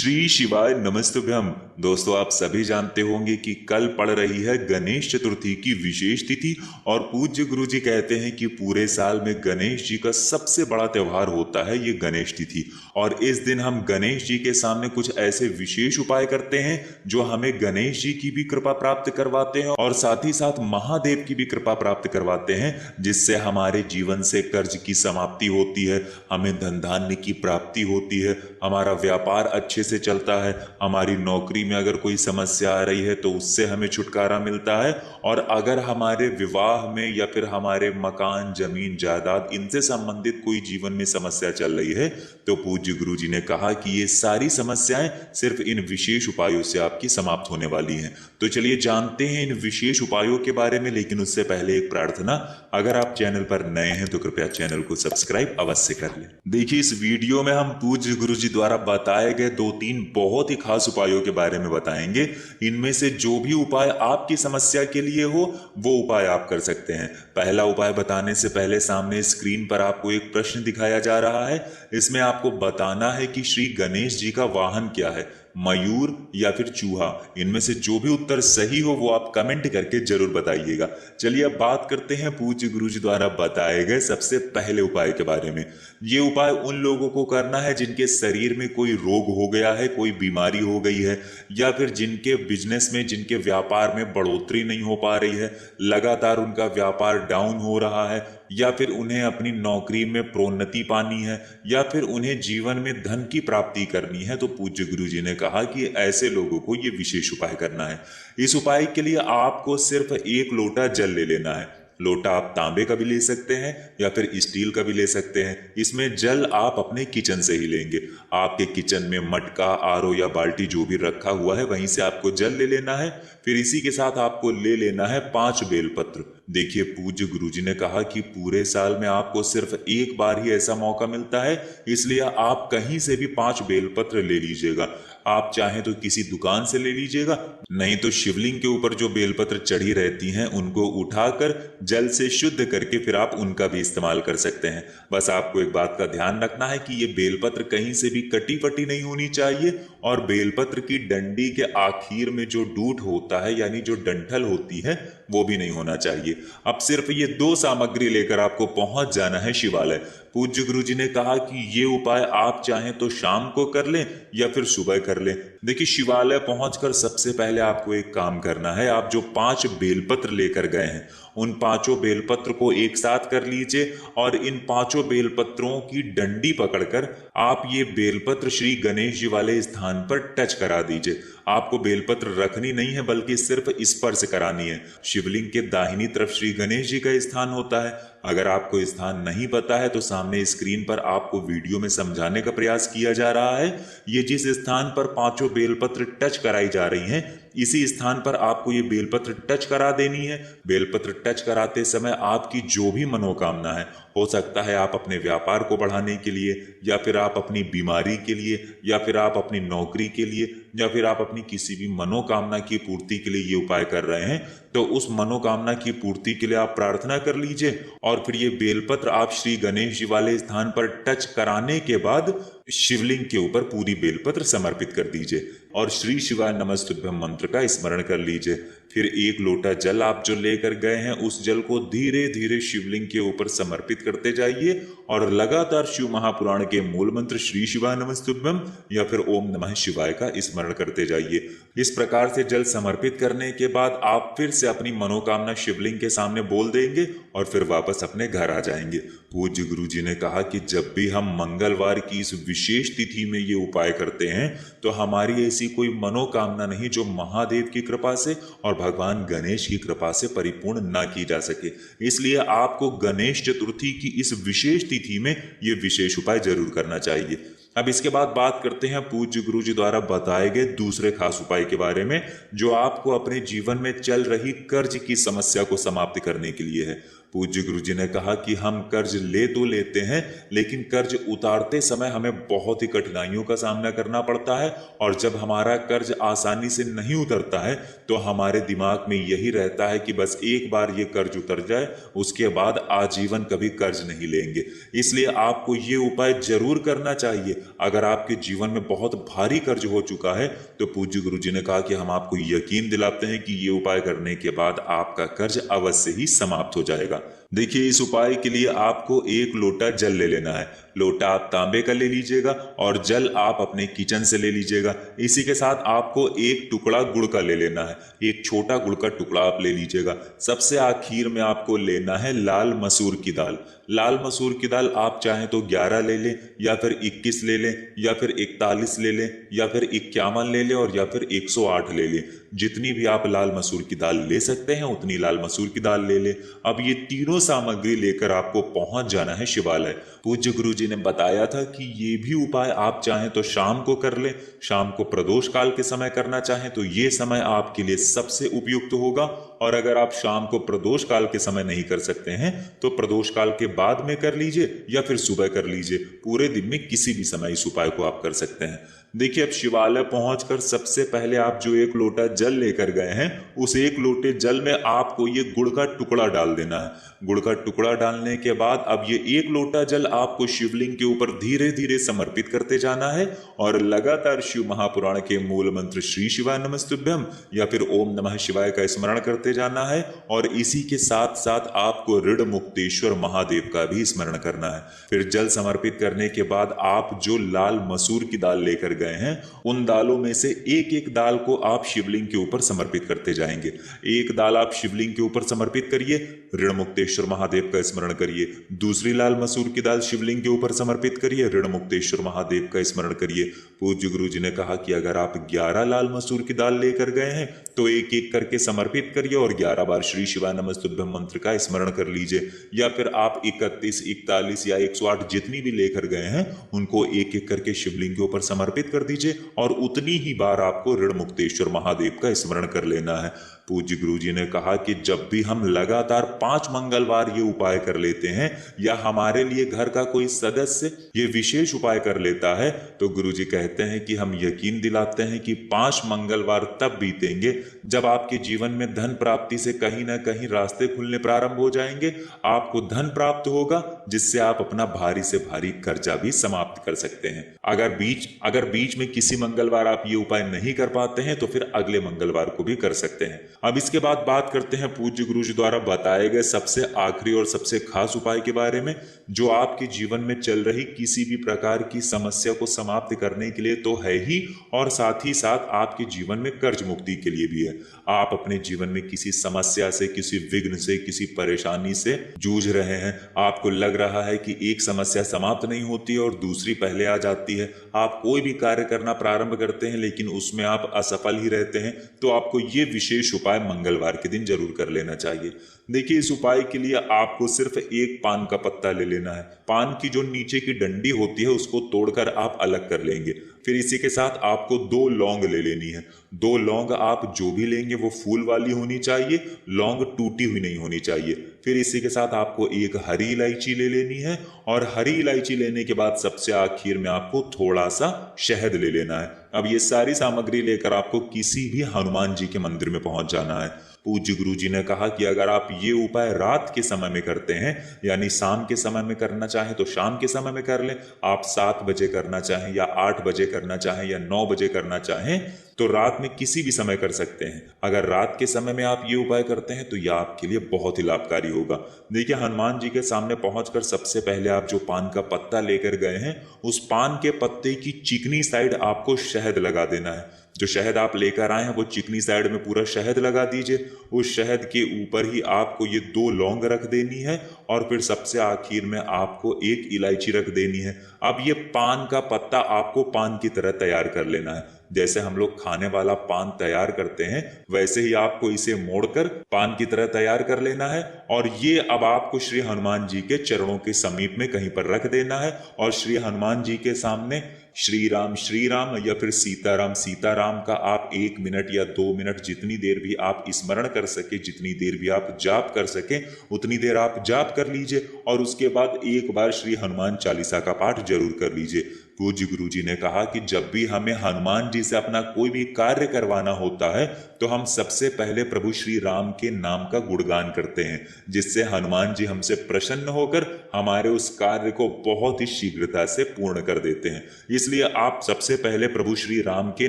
श्री शिवाय नमस्तुभ्यम। दोस्तों, आप सभी जानते होंगे कि कल पड़ रही है गणेश चतुर्थी की विशेष तिथि और पूज्य गुरु जी कहते हैं कि पूरे साल में गणेश जी का सबसे बड़ा त्योहार होता है ये गणेश तिथि। और इस दिन हम गणेश जी के सामने कुछ ऐसे विशेष उपाय करते हैं जो हमें गणेश जी की भी कृपा प्राप्त करवाते हैं और साथ ही साथ महादेव की भी कृपा प्राप्त करवाते हैं, जिससे हमारे जीवन से कर्ज की समाप्ति होती है, हमें धन धान्य की प्राप्ति होती है, हमारा व्यापार अच्छे से चलता है, हमारी नौकरी में अगर कोई समस्या आ रही है तो उससे हमें छुटकारा मिलता है। और अगर हमारे विवाह में या फिर हमारे मकान जमीन जायदाद इनसे संबंधित कोई जीवन में समस्या चल रही है तो पूज्य गुरु जी ने कहा कि ये सारी समस्याएं सिर्फ इन विशेष उपायों से आपकी समाप्त होने वाली हैं। तो चलिए जानते हैं इन विशेष उपायों के बारे में, लेकिन उससे पहले एक प्रार्थना, अगर आप चैनल पर नए हैं तो कृपया चैनल को सब्सक्राइब अवश्य कर लें। देखिए, इस वीडियो में हम पूज्य गुरु जी द्वारा बताए गए 2-3 बहुत ही खास उपायों के बारे में बताएंगे। इनमें से जो भी उपाय आपकी समस्या के लिए हो वो उपाय आप कर सकते हैं। पहला उपाय बताने से पहले सामने स्क्रीन पर आपको एक प्रश्न दिखाया जा रहा है। इसमें आपको बताना है कि श्री गणेश जी का वाहन क्या है, मयूर या फिर चूहा। इनमें से जो भी उत्तर सही हो वो आप कमेंट करके जरूर बताइएगा। चलिए अब बात करते हैं पूज्य गुरु जी द्वारा बताए गए सबसे पहले उपाय के बारे में। ये उपाय उन लोगों को करना है जिनके शरीर में कोई रोग हो गया है, कोई बीमारी हो गई है, या फिर जिनके बिजनेस में, जिनके व्यापार में बढ़ोतरी नहीं हो पा रही है, लगातार उनका व्यापार डाउन हो रहा है, या फिर उन्हें अपनी नौकरी में प्रोन्नति पानी है, या फिर उन्हें जीवन में धन की प्राप्ति करनी है। तो पूज्य गुरु जी ने कहा कि ऐसे लोगों को ये विशेष उपाय करना है। इस उपाय के लिए आपको सिर्फ 1 लोटा जल ले लेना है। लोटा आप तांबे का भी ले सकते हैं या फिर स्टील का भी ले सकते हैं। इसमें जल आप अपने किचन से ही लेंगे। आपके किचन में मटका, आरो या बाल्टी जो भी रखा हुआ है वहीं से आपको जल ले लेना है। फिर इसी के साथ आपको ले लेना है 5 बेलपत्र। देखिए, पूज्य गुरु जी ने कहा कि पूरे साल में आपको सिर्फ एक बार ही ऐसा मौका मिलता है, इसलिए आप कहीं से भी 5 बेलपत्र ले लीजिएगा। आप चाहें तो किसी दुकान से ले लीजिएगा, नहीं तो शिवलिंग के ऊपर जो बेलपत्र चढ़ी रहती हैं उनको उठाकर जल से शुद्ध करके फिर आप उनका भी इस्तेमाल कर सकते हैं। बस आपको एक बात का ध्यान रखना है कि ये बेलपत्र कहीं से भी कटी फटी नहीं होनी चाहिए और बेलपत्र की डंडी के आखिर में जो डूट होता है यानी जो डंठल होती है वो भी नहीं होना चाहिए। अब सिर्फ ये 2 सामग्री लेकर आपको पहुंच जाना है शिवालय। पूज्य गुरु जी ने कहा कि ये उपाय आप चाहें तो शाम को कर लें या फिर सुबह कर लें। देखिए, शिवालय पहुंचकर सबसे पहले आपको एक काम करना है। आप जो 5 बेलपत्र लेकर गए हैं उन 5 बेलपत्र को एक साथ कर लीजिए और इन 5 बेलपत्रों की डंडी पकड़कर आप ये बेलपत्र श्री गणेश जी वाले स्थान पर टच करा दीजिए। आपको बेलपत्र रखनी नहीं है बल्कि सिर्फ स्पर्श करानी है। शिवलिंग के दाहिनी तरफ श्री गणेश जी का स्थान होता है। अगर आपको स्थान नहीं पता है तो सामने स्क्रीन पर आपको वीडियो में समझाने का प्रयास किया जा रहा है। ये जिस स्थान पर 5 बेलपत्र टच कराई जा रही हैं इसी स्थान पर आपको ये बेलपत्र टच करा देनी है। बेलपत्र टच कराते समय आपकी जो भी मनोकामना है, हो सकता है आप अपने व्यापार को बढ़ाने के लिए, या फिर आप अपनी बीमारी के लिए, या फिर आप अपनी नौकरी के लिए, या फिर आप अपनी किसी भी मनोकामना की पूर्ति के लिए ये उपाय कर रहे हैं, तो उस मनोकामना की पूर्ति के लिए आप प्रार्थना कर लीजिए। और फिर ये बेलपत्र आप श्री गणेश जी वाले स्थान पर टच कराने के बाद शिवलिंग के ऊपर पूरी बेलपत्र समर्पित कर दीजिए और श्री शिवाय नमस्तुभ्यम मंत्र का स्मरण कर लीजिए। फिर 1 लोटा जल आप जो लेकर गए हैं उस जल को धीरे धीरे शिवलिंग के ऊपर समर्पित करते जाइए और लगातार शिव महापुराण के मूल मंत्र श्री शिवाय नमस्तुभ्यम या फिर ओम नमः शिवाय का स्मरण करते जाइए। इस प्रकार से जल समर्पित करने के बाद आप फिर से अपनी मनोकामना शिवलिंग के सामने बोल देंगे और फिर वापस अपने घर आ जाएंगे। पूज्य गुरु जी ने कहा कि जब भी हम मंगलवार की इस विशेष तिथि में ये उपाय करते हैं तो हमारी ऐसी कोई मनोकामना नहीं जो महादेव की कृपा से और भगवान गणेश की कृपा से परिपूर्ण ना की जा सके। इसलिए आपको गणेश चतुर्थी की इस विशेष तिथि में ये विशेष उपाय जरूर करना चाहिए। अब इसके बाद बात करते हैं पूज्य गुरु जी द्वारा बताए गए दूसरे खास उपाय के बारे में जो आपको अपने जीवन में चल रही कर्ज की समस्या को समाप्त करने के लिए है। पूज्य गुरुजी ने कहा कि हम कर्ज ले तो लेते हैं, लेकिन कर्ज उतारते समय हमें बहुत ही कठिनाइयों का सामना करना पड़ता है। और जब हमारा कर्ज आसानी से नहीं उतरता है तो हमारे दिमाग में यही रहता है कि बस एक बार ये कर्ज उतर जाए, उसके बाद आजीवन कभी कर्ज नहीं लेंगे। इसलिए आपको ये उपाय जरूर करना चाहिए। अगर आपके जीवन में बहुत भारी कर्ज हो चुका है तो पूज्य गुरुजी ने कहा कि हम आपको यकीन दिलाते हैं कि ये उपाय करने के बाद आपका कर्ज अवश्य ही समाप्त हो जाएगा। देखिए, इस उपाय के लिए आपको 1 लोटा जल ले लेना है। लोटा आप तांबे का ले लीजिएगा और जल आप अपने किचन से ले लीजिएगा। इसी के साथ आपको 1 टुकड़ा गुड़ का ले लेना है, 1 छोटा गुड़ का टुकड़ा आप ले लीजिएगा। सबसे आखिर में आपको लेना है लाल मसूर की दाल। लाल मसूर की दाल आप चाहें तो 11 ले लें, या फिर 21 ले लें, या फिर 41 ले लें, या फिर 51 ले लें, और या फिर 108 ले लें। जितनी भी आप लाल मसूर की दाल ले सकते हैं उतनी लाल मसूर की दाल ले लें। अब ये तीनों सामग्री लेकर आपको पहुंच जाना है शिवालय। पूज्य गुरुजी ने बताया था कि ये भी उपाय आप चाहें तो शाम को कर लें, शाम को प्रदोष काल के समय करना चाहें तो ये समय आपके लिए सबसे उपयुक्त होगा। और अगर आप शाम को प्रदोष काल के समय नहीं कर सकते हैं तो प्रदोष काल के बाद में कर लीजिए या फिर सुबह कर लीजिए। पूरे दिन में किसी भी समय इस उपाय को आप कर सकते हैं। देखिए, अब शिवालय पहुंचकर सबसे पहले आप जो 1 लोटा जल लेकर गए हैं उस 1 लोटे जल में आपको ये गुड़ का टुकड़ा डाल देना है। गुड़ का टुकड़ा डालने के बाद अब ये 1 लोटा जल आपको शिवलिंग के ऊपर धीरे धीरे समर्पित करते जाना है और लगातार शिव महापुराण के मूल मंत्र श्री शिवाय नमस्तुभ्यम या फिर ओम नमः शिवाय का स्मरण करते जाना है। और इसी के साथ साथ आपको ऋण मुक्तेश्वर महादेव का भी स्मरण करना है। फिर जल समर्पित करने के बाद आप जो लाल मसूर की दाल लेकर गए हैं उन दालों में से एक दाल को आप शिवलिंग के ऊपर समर्पित करते जाएंगे। 1 दाल आप शिवलिंग के ऊपर समर्पित करिए, ऋण मुक्तेश्वर महादेव का स्मरण करिए। दूसरी लाल मसूर की दाल शिवलिंग के ऊपर समर्पित करिए, ऋण मुक्तेश्वर महादेव का स्मरण करिए। पूज्य गुरु जी ने कहा कि अगर आप 11 लाल मसूर की दाल लेकर गए हैं तो एक करके समर्पित करिए और 11 बार श्री शिवाय नमस्तुभ्यम मंत्र का स्मरण कर लीजिए। या फिर आप 31, 41 या 108 जितनी भी लेकर गए हैं उनको एक करके शिवलिंग के ऊपर समर्पित कर दीजिए और उतनी ही बार आपको ऋण मुक्तेश्वर महादेव का स्मरण कर लेना है। पूज्य गुरुजी ने कहा कि जब भी हम लगातार 5 मंगलवार ये उपाय कर लेते हैं या हमारे लिए घर का कोई सदस्य ये विशेष उपाय कर लेता है तो गुरुजी कहते हैं कि हम यकीन दिलाते हैं कि 5 मंगलवार तब बीतेंगे जब आपके जीवन में धन प्राप्ति से कहीं ना कहीं रास्ते खुलने प्रारंभ हो जाएंगे। आपको धन प्राप्त होगा जिससे आप अपना भारी से भारी कर्जा भी समाप्त कर सकते हैं। अगर बीच में किसी मंगलवार आप ये उपाय नहीं कर पाते हैं तो फिर अगले मंगलवार को भी कर सकते हैं। अब इसके बाद बात करते हैं पूज्य गुरु जी द्वारा बताए गए सबसे आखिरी और सबसे खास उपाय के बारे में, जो आपके जीवन में चल रही किसी भी प्रकार की समस्या को समाप्त करने के लिए तो है ही और साथ ही साथ आपके जीवन में कर्ज मुक्ति के लिए भी है। आप अपने जीवन में किसी समस्या से, किसी विघ्न से, किसी परेशानी से जूझ रहे हैं। आपको लग रहा है कि एक समस्या समाप्त नहीं होती और दूसरी पहले आ जाती है। आप कोई भी कार्य करना प्रारंभ करते हैं लेकिन उसमें आप असफल ही रहते हैं, तो आपको ये विशेष उपाय मंगलवार के दिन जरूर कर लेना चाहिए। देखिए, इस उपाय के लिए आपको सिर्फ 1 पान का पत्ता ले लेना है। पान की जो नीचे की डंडी होती है उसको तोड़कर आप अलग कर लेंगे। फिर इसी के साथ आपको 2 लौंग ले लेनी है। 2 लौंग आप जो भी लेंगे वो फूल वाली होनी चाहिए, लौंग टूटी हुई नहीं होनी चाहिए। फिर इसी के साथ आपको 1 हरी इलायची ले लेनी है और हरी इलायची लेने के बाद सबसे आखिर में आपको थोड़ा सा शहद ले लेना है। अब ये सारी सामग्री लेकर आपको किसी भी हनुमान जी के मंदिर में पहुंच जाना है। पूज्य गुरु जी ने कहा कि अगर आप ये उपाय रात के समय में करते हैं यानी शाम के समय में करना चाहें तो शाम के समय में कर लें। आप 7 बजे करना चाहें या 8 बजे करना चाहें या 9 बजे करना चाहें तो रात में किसी भी समय कर सकते हैं। अगर रात के समय में आप ये उपाय करते हैं तो यह आपके लिए बहुत ही लाभकारी होगा। देखिए, हनुमान जी के सामने पहुंचकर सबसे पहले आप जो पान का पत्ता लेकर गए हैं उस पान के पत्ते की चिकनी साइड आपको शहद लगा देना है। जो शहद आप लेकर आए हैं वो चिकनी साइड में पूरा शहद लगा दीजिए। उस शहद के ऊपर ही आपको ये 2 लौंग रख देनी है और फिर सबसे आखिर में आपको 1 इलायची रख देनी है। अब ये पान का पत्ता आपको पान की तरह तैयार कर लेना है। जैसे हम लोग खाने वाला पान तैयार करते हैं वैसे ही आपको इसे मोड़कर पान की तरह तैयार कर लेना है और ये अब आपको श्री हनुमान जी के चरणों के समीप में कहीं पर रख देना है और श्री हनुमान जी के सामने श्री राम या फिर सीताराम का आप 1 मिनट या 2 मिनट जितनी देर भी आप स्मरण कर सके, जितनी देर भी आप जाप कर सके उतनी देर आप जाप कर लीजिए। और उसके बाद एक बार श्री हनुमान चालीसा का पाठ जरूर कर लीजिए। पूज्य गुरु जी ने कहा कि जब भी हमें हनुमान जी से अपना कोई भी कार्य करवाना होता है तो हम सबसे पहले प्रभु श्री राम के नाम का गुणगान करते हैं, जिससे हनुमान जी हमसे प्रसन्न होकर हमारे उस कार्य को बहुत ही शीघ्रता से पूर्ण कर देते हैं। इसलिए आप सबसे पहले प्रभु श्री राम के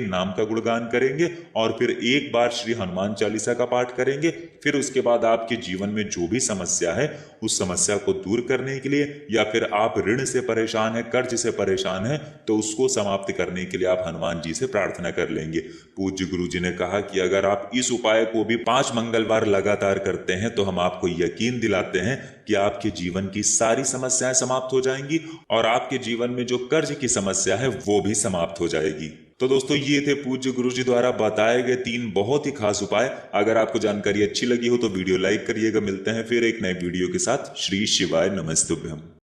नाम का गुणगान करेंगे और फिर एक बार श्री हनुमान चालीसा का पाठ करेंगे। फिर उसके बाद आपके जीवन में जो भी समस्या है उस समस्या को दूर करने के लिए, या फिर आप ऋण से परेशान है, कर्ज से परेशान है, तो उसको समाप्त करने के लिए आप हनुमान जी से प्रार्थना कर लेंगे। पूज्य गुरु जी ने कहा कि अगर आप इस उपाय को भी 5 मंगलवार लगातार करते हैं तो हम आपको यकीन दिलाते हैं कि आपके जीवन की सारी समस्याएं समाप्त हो जाएंगी और आपके जीवन में जो कर्ज की समस्या है वो भी समाप्त हो जाएगी। तो दोस्तों, ये थे पूज्य गुरु जी द्वारा बताए गए 3 बहुत ही खास उपाय। अगर आपको जानकारी अच्छी लगी हो तो वीडियो लाइक करिएगा। मिलते हैं फिर एक नए वीडियो के साथ। श्री शिवाय नमस्तुभ्यम।